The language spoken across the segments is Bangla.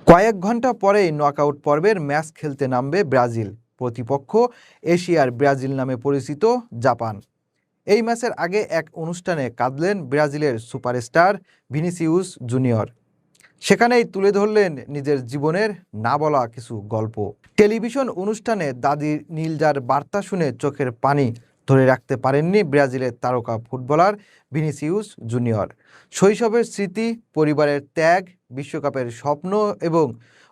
কয়েক ঘন্টা পরেই নকআউট পর্বের ম্যাচ খেলতে নামবে ব্রাজিল। প্রতিপক্ষ এশিয়ার ব্রাজিল নামে পরিচিত জাপান। এই ম্যাচের আগে এক অনুষ্ঠানে কাঁদলেন ব্রাজিলের সুপারস্টার ভিনিসিউস জুনিয়র। সেখানেই তুলে ধরলেন নিজের জীবনের না বলা কিছু গল্প। টেলিভিশন অনুষ্ঠানে দাদির নীলজার বার্তা শুনে চোখের পানি ধরে রাখতে পারেননি ব্রাজিলের তারকা ফুটবলার ভিনিসিউস জুনিয়র। শৈশবের স্মৃতি, পরিবারের ত্যাগ, বিশ্বকাপের স্বপ্ন এবং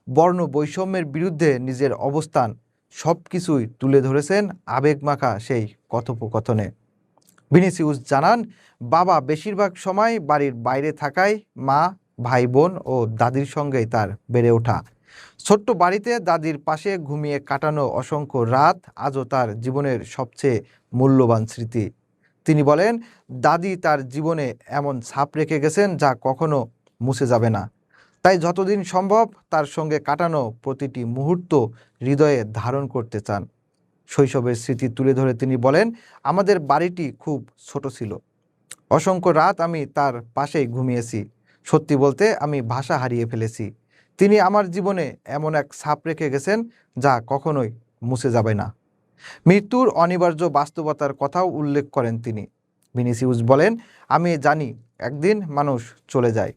বর্ণ বৈষম্যের বিরুদ্ধে নিজের অবস্থান সবকিছুই তুলে ধরেছেন আবেগমাখা সেই কথোপকথনে। ভিনিসিউস জানান, বাবা বেশিরভাগ সময় বাড়ির বাইরে থাকায় মা, ভাই বোন ও দাদির সঙ্গেই তার বেড়ে ওঠা। ছোট্ট বাড়িতে দাদির পাশে ঘুমিয়ে কাটানো অসংখ্য রাত আজও তার জীবনের সবচেয়ে মূল্যবান স্মৃতি। তিনি বলেন, দাদি তার জীবনে এমন ছাপ রেখে গেছেন যা কখনো মুছে যাবে না। তাই যতদিন সম্ভব তার সঙ্গে কাটানো প্রতিটি মুহূর্ত হৃদয়ে ধারণ করতে চান। শৈশবের স্মৃতি তুলে ধরে তিনি বলেন, আমাদের বাড়িটি খুব ছোট ছিল। অসংখ্য রাত আমি তার পাশেই ঘুমিয়েছি। সত্যি বলতে আমি ভাষা হারিয়ে ফেলেছি। তিনি আমার জীবনে এমন এক ছাপ রেখে গেছেন যা কখনোই মুছে যাবে না। মৃত্যুর অনিবার্য বাস্তবতার কথাও উল্লেখ করেন তিনি। ভিনিসিউস বলেন, আমি জানি একদিন মানুষ চলে যায়,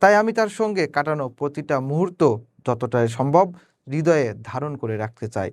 তাই আমি তার সঙ্গে কাটানো প্রতিটা মুহূর্ত যতটা সম্ভব হৃদয়ে ধারণ করে রাখতে চাই।